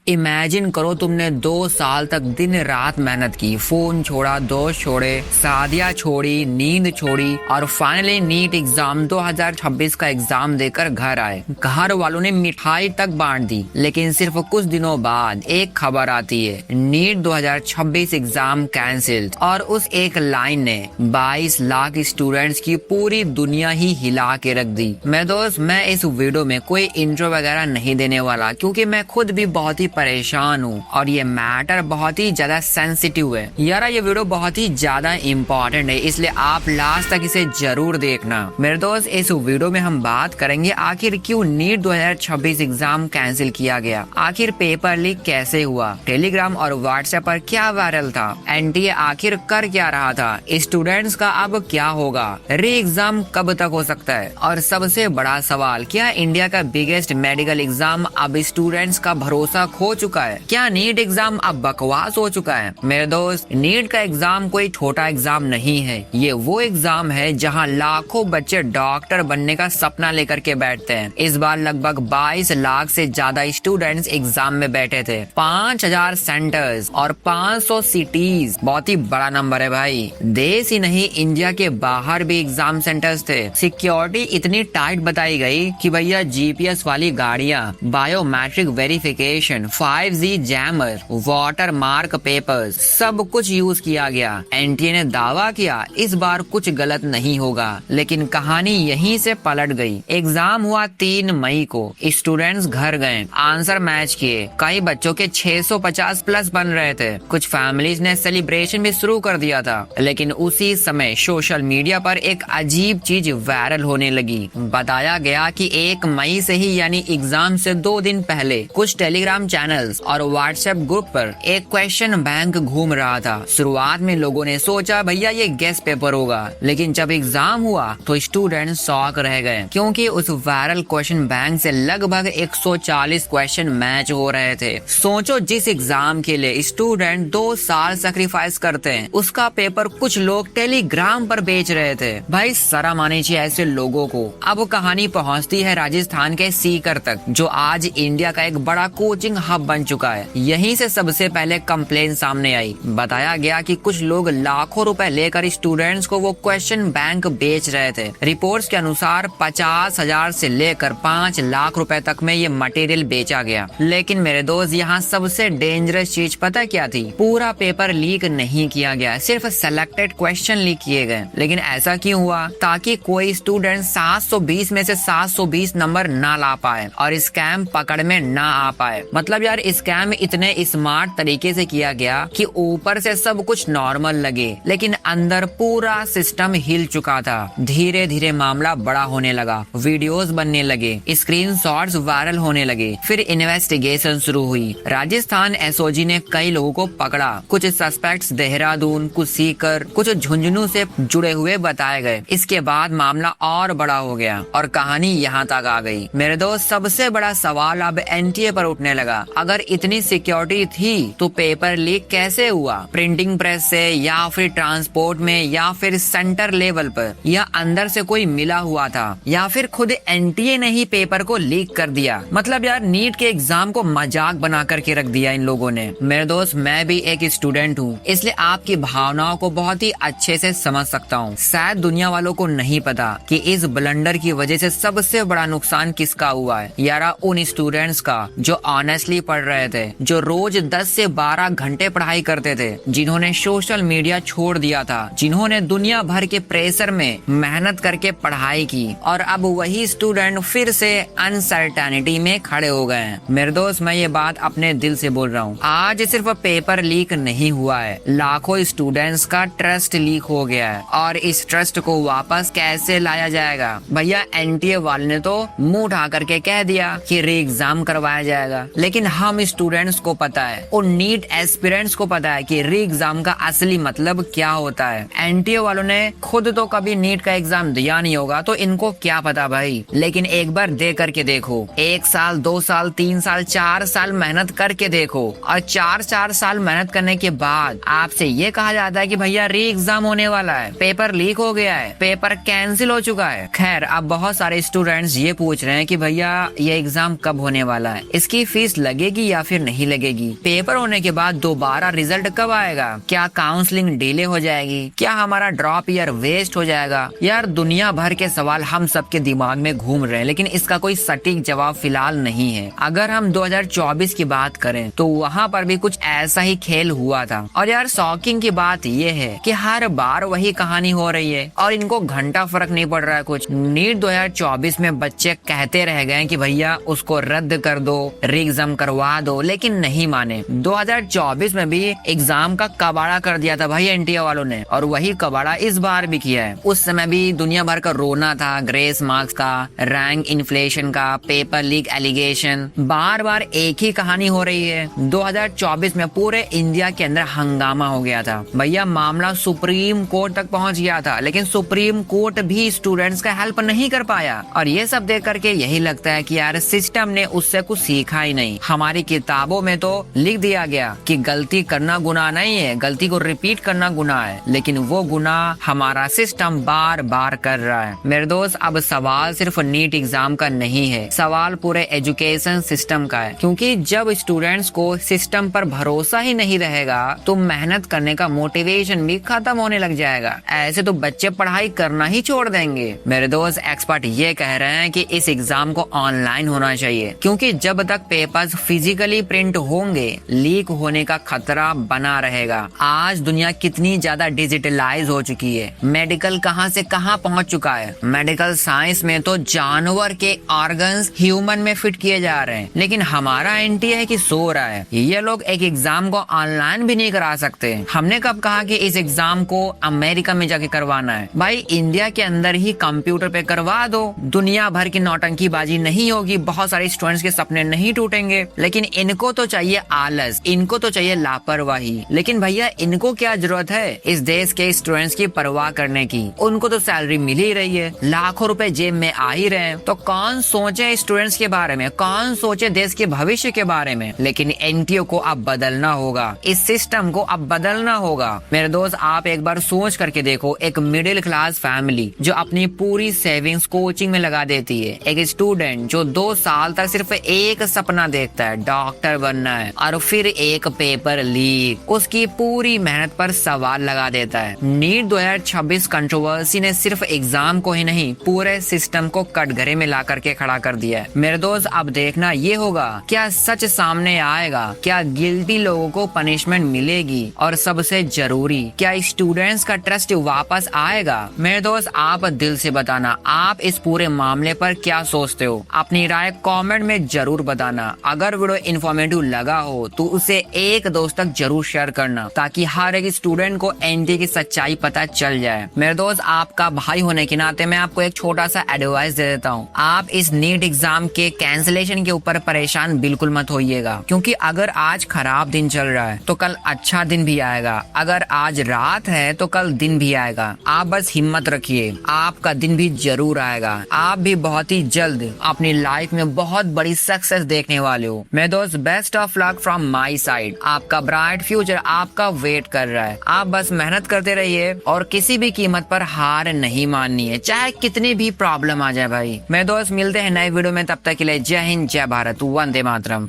Imagine करो तुमने 2 साल तक दिन रात मेहनत की, फोन छोड़ा, दोस्त छोड़े, शादियां छोड़ी, नींद छोड़ी और फाइनली नीट एग्जाम 2026 का एग्जाम देकर घर आए। घर वालों ने मिठाई तक बांट दी, लेकिन सिर्फ कुछ दिनों बाद एक खबर आती है, नीट 2026 एग्जाम कैंसिल्ड। और उस एक लाइन ने 22 लाख स्टूडेंट्स की पूरी दुनिया ही हिला के रख दी। मैं दोस्त, मैं इस वीडियो में कोई इंट्रो वगैरह नहीं देने वाला, क्योंकि मैं खुद भी बहुत ही परेशान हूँ और ये मैटर बहुत ही ज्यादा सेंसिटिव है। यार ये वीडियो बहुत ही ज्यादा इम्पोर्टेंट है, इसलिए आप लास्ट तक इसे जरूर देखना। मेरे दोस्त, इस वीडियो में हम बात करेंगे आखिर क्यों नीट 2026 एग्जाम कैंसिल किया गया, आखिर पेपर लीक कैसे हुआ, टेलीग्राम और व्हाट्सएप पर क्या वायरल था, एनटीए आखिर कर क्या रहा था, स्टूडेंट्स का अब क्या होगा, री एग्जाम कब तक हो सकता है, और सबसे बड़ा सवाल, क्या इंडिया का बिगेस्ट मेडिकल एग्जाम अब स्टूडेंट्स का भरोसा खो चुका है, क्या नीट एग्जाम अब बकवास हो चुका है। मेरे दोस्त, नीट का एग्जाम कोई छोटा एग्जाम नहीं है, ये वो एग्जाम है जहां लाखों बच्चे डॉक्टर बनने का सपना लेकर के बैठते हैं। इस बार लगभग 22 लाख से ज्यादा स्टूडेंट्स एग्जाम में बैठे थे, 5000 सेंटर्स और 500 सिटीज, बहुत ही बड़ा नंबर है भाई। देश ही नहीं, इंडिया के बाहर भी एग्जाम सेंटर्स थे। सिक्योरिटी इतनी टाइट बताई गई कि भैया जीपीएस वाली गाड़ियां, biometric verification, 5G jammer, water mark papers, सब कुछ यूज किया गया। एनटीए ने दावा किया इस बार कुछ गलत नहीं होगा, लेकिन कहानी यहीं से पलट गई। एग्जाम हुआ 3 मई को, स्टूडेंट्स घर गए, आंसर मैच किए, कई बच्चों के 650 प्लस बन रहे थे, कुछ फैमिलीज ने सेलिब्रेशन भी शुरू कर दिया था। लेकिन उसी समय सोशल मीडिया पर एक अजीब चीज वायरल होने लगी। बताया गया कि 1 मई से ही, यानी एग्जाम से 2 दिन पहले, कुछ टेलीग्राम चैनल्स और व्हाट्सएप ग्रुप पर एक क्वेश्चन बैंक घूम रहा था। शुरुआत में लोगों ने सोचा भैया ये गेस पेपर होगा, लेकिन जब एग्जाम हुआ तो स्टूडेंट शॉक रह गए, क्योंकि उस वायरल क्वेश्चन बैंक से लगभग 140 क्वेश्चन मैच हो रहे थे। सोचो, जिस एग्जाम के लिए स्टूडेंट 2 साल सैक्रिफाइस करते हैं, उसका पेपर कुछ लोग टेलीग्राम पर बेच रहे थे। भाई शर्म आनी चाहिए ऐसे लोगों को। अब कहानी पहुंचती है राजस्थान के सीकर तक, जो आज इंडिया का एक बड़ा कोचिंग हब बन चुका है। यहीं से सबसे पहले कंप्लेन सामने आई। बताया गया कि कुछ लोग लाखों रुपए लेकर स्टूडेंट्स को वो क्वेश्चन बैंक बेच रहे थे। रिपोर्ट्स के अनुसार 50,000 से लेकर 5 लाख रुपए तक में ये मटेरियल बेचा गया। लेकिन मेरे दोस्त, यहाँ सबसे डेंजरस चीज पता क्या थी? पूरा पेपर लीक नहीं किया गया, सिर्फ सेलेक्टेड क्वेश्चन लीक किए गए। लेकिन ऐसा क्यों हुआ? ताकि कोई स्टूडेंट 720 में से 720 नंबर ना ला पाए और स्कैम पकड़ में ना आ पाए। मतलब यार, स्कैम इतने स्मार्ट तरीके से किया गया कि ऊपर से सब कुछ नॉर्मल लगे, लेकिन अंदर पूरा सिस्टम हिल चुका था। धीरे धीरे मामला बड़ा होने लगा, वीडियोस बनने लगे, स्क्रीनशॉट्स वायरल होने लगे, फिर इन्वेस्टिगेशन शुरू हुई। राजस्थान एसओजी ने कई लोगों को पकड़ा, कुछ सस्पेक्ट्स देहरादून, कुछ सीकर, कुछ झुंझुनू से जुड़े हुए बताए गए। इसके बाद मामला और बड़ा हो गया और कहानी यहाँ तक आ गई। मेरे दोस्त, सबसे बड़ा सवाल अब एनटीए पर उठने लगा। अगर इतनी सिक्योरिटी थी तो पेपर लीक कैसे हुआ? प्रिंटिंग प्रेस से, या फिर ट्रांसपोर्ट में, या फिर सेंटर लेवल पर, या अंदर से कोई मिला हुआ था, या फिर खुद एनटीए ने ही पेपर को लीक कर दिया। मतलब यार, नीट के एग्जाम को मजाक बना करके रख दिया इन लोगों ने। मेरे दोस्त, मैं भी एक स्टूडेंट हूँ, इसलिए आपकी भावनाओं को बहुत ही अच्छे से समझ सकता हूँ। शायद दुनिया वालों को नहीं पता कि इस ब्लंडर की वजह से सबसे बड़ा नुकसान किसका हुआ है। यार, उन स्टूडेंट्स का जो ऑनेस्टली पढ़ रहे थे, जो रोज 10 से 12 घंटे पढ़ाई करते थे, जिन्होंने सोशल मीडिया छोड़ दिया था, जिन्होंने दुनिया भर के प्रेशर में मेहनत करके पढ़ाई की, और अब वही स्टूडेंट फिर से अनसर्टेनिटी में खड़े हो गए हैं। मेरे दोस्त, मैं ये बात अपने दिल से बोल रहा हूँ। आज सिर्फ पेपर लीक नहीं हुआ है, लाखों स्टूडेंट्स का ट्रस्ट लीक हो गया है। और इस ट्रस्ट को वापस कैसे लाया जाएगा? भैया, एनटीए वाले ने तो मुंह उठा करके कह दिया कि री एग्जाम करवाया जाएगा, लेकिन हम स्टूडेंट्स को पता है, उन नीट एस्पिरेंट्स को पता है कि री एग्जाम का असली मतलब क्या होता है। एनटीए वालों ने खुद तो कभी नीट का एग्जाम दिया नहीं होगा, तो इनको क्या पता भाई। लेकिन एक बार दे करके देखो, 1 साल, 2 साल, 3 साल, 4 साल मेहनत करके देखो, और 4 साल मेहनत करने के बाद आपसे ये कहा जाता है कि भैया री एग्जाम होने वाला है, पेपर लीक हो गया है, पेपर कैंसिल हो चुका है। खैर, अब बहुत सारे स्टूडेंट्स ये पूछ रहे हैं कि भैया ये एग्जाम कब होने वाला है, इसकी फीस लगी लगेगी या फिर नहीं लगेगी? पेपर होने के बाद दोबारा रिजल्ट कब आएगा? क्या काउंसलिंग डिले हो जाएगी? क्या हमारा ड्रॉप ईयर वेस्ट हो जाएगा? यार दुनिया भर के सवाल हम सबके दिमाग में घूम रहे हैं, लेकिन इसका कोई सटीक जवाब फिलहाल नहीं है। अगर हम 2024 की बात करें तो वहाँ पर भी कुछ ऐसा ही खेल हुआ था। और यार शॉकिंग की बात ये है कि हर बार वही कहानी हो रही है और इनको घंटा फर्क नहीं पड़ रहा है कुछ। नीट 2024 में बच्चे कहते रह गए कि भैया उसको रद्द कर दो, री एग्जाम करवा दो, लेकिन नहीं माने। 2024 में भी एग्जाम का कबाड़ा कर दिया था भाई एनटीए वालों ने, और वही कबाड़ा इस बार भी किया है। उस समय भी दुनिया भर का रोना था, ग्रेस मार्क्स का, रैंक इन्फ्लेशन का, पेपर लीक एलिगेशन, बार बार एक ही कहानी हो रही है। 2024 में पूरे इंडिया के अंदर हंगामा हो गया था भैया, मामला सुप्रीम कोर्ट तक पहुंच गया था, लेकिन सुप्रीम कोर्ट भी स्टूडेंट्स का हेल्प नहीं कर पाया। और ये सब देख करके यही लगता है कि यार सिस्टम ने उससे कुछ सीखा ही नहीं। हमारी किताबों में तो लिख दिया गया कि गलती करना गुनाह नहीं है, गलती को रिपीट करना गुनाह है, लेकिन वो गुनाह हमारा सिस्टम बार बार कर रहा है। मेरे दोस्त, अब सवाल सिर्फ नीट एग्जाम का नहीं है, सवाल पूरे एजुकेशन सिस्टम का है। क्योंकि जब स्टूडेंट्स को सिस्टम पर भरोसा ही नहीं रहेगा तो मेहनत करने का मोटिवेशन भी खत्म होने लग जाएगा। ऐसे तो बच्चे पढ़ाई करना ही छोड़ देंगे। मेरे दोस्त, एक्सपर्ट ये कह रहे हैं कि इस एग्जाम को ऑनलाइन होना चाहिए, क्योंकि जब तक पेपर्स फिजिकली प्रिंट होंगे लीक होने का खतरा बना रहेगा। आज दुनिया कितनी ज्यादा डिजिटलाइज हो चुकी है, मेडिकल कहां से कहां पहुंच चुका है। मेडिकल साइंस में तो जानवर के ऑर्गन्स ह्यूमन में फिट किए जा रहे हैं, लेकिन हमारा एनटीए है कि सो रहा है। ये लोग एक एग्जाम को ऑनलाइन भी नहीं करा सकते। हमने कब कहा कि इस एग्जाम को अमेरिका में जाके करवाना है? भाई इंडिया के अंदर ही कंप्यूटर पे करवा दो, दुनिया भर की नौटंकीबाजी नहीं होगी, बहुत सारे स्टूडेंट्स के सपने नहीं टूटेंगे। लेकिन इनको तो चाहिए आलस, इनको तो चाहिए लापरवाही। लेकिन भैया इनको क्या जरूरत है इस देश के स्टूडेंट्स की परवाह करने की? उनको तो सैलरी मिल ही रही है, लाखों रुपए जेब में आ ही रहे हैं, तो कौन सोचे स्टूडेंट्स के बारे में, कौन सोचे देश के भविष्य के बारे में? लेकिन एनटीए को अब बदलना होगा, इस सिस्टम को अब बदलना होगा। मेरे दोस्त, आप एक बार सोच करके देखो, एक मिडिल क्लास फैमिली जो अपनी पूरी सेविंग्स कोचिंग में लगा देती है, एक स्टूडेंट जो 2 साल तक सिर्फ एक सपना देखता है, डॉक्टर बनना है, और फिर एक पेपर लीक उसकी पूरी मेहनत पर सवाल लगा देता है। नीट 2026 कंट्रोवर्सी ने सिर्फ एग्जाम को ही नहीं, पूरे सिस्टम को कटघरे में ला करके खड़ा कर दिया है। मेरे दोस्त, अब देखना ये होगा क्या सच सामने आएगा, क्या गिल्टी लोगों को पनिशमेंट मिलेगी, और सबसे जरूरी क्या स्टूडेंट्स का ट्रस्ट वापस आएगा? मेरे दोस्त, आप दिल से बताना आप इस पूरे मामले पर क्या सोचते हो। अपनी राय कमेंट में जरूर बताना। अगर वीडियो इन्फॉर्मेटिव लगा हो तो उसे एक दोस्त तक जरूर शेयर करना, ताकि हर एक स्टूडेंट को एनटीए की सच्चाई पता चल जाए। मेरे दोस्त, आपका भाई होने के नाते मैं आपको एक छोटा सा एडवाइस दे देता हूँ। आप इस नीट एग्जाम के कैंसिलेशन के ऊपर परेशान बिल्कुल मत होइएगा, क्योंकि अगर आज खराब दिन चल रहा है तो कल अच्छा दिन भी आएगा, अगर आज रात है तो कल दिन भी आएगा। आप बस हिम्मत रखिए, आपका दिन भी जरूर आएगा। आप भी बहुत ही जल्द अपनी लाइफ में बहुत बड़ी सक्सेस देखने वाले हो। मेरे दोस्त, best of luck from my side. आपका ब्राइट फ्यूचर आपका वेट कर रहा है। आप बस मेहनत करते रहिए और किसी भी कीमत पर हार नहीं माननी है, चाहे कितनी भी प्रॉब्लम आ जाए भाई। मेरे दोस्त, मिलते हैं नए वीडियो में, तब तक के लिए जय हिंद, जय भारत, वंदे मातरम।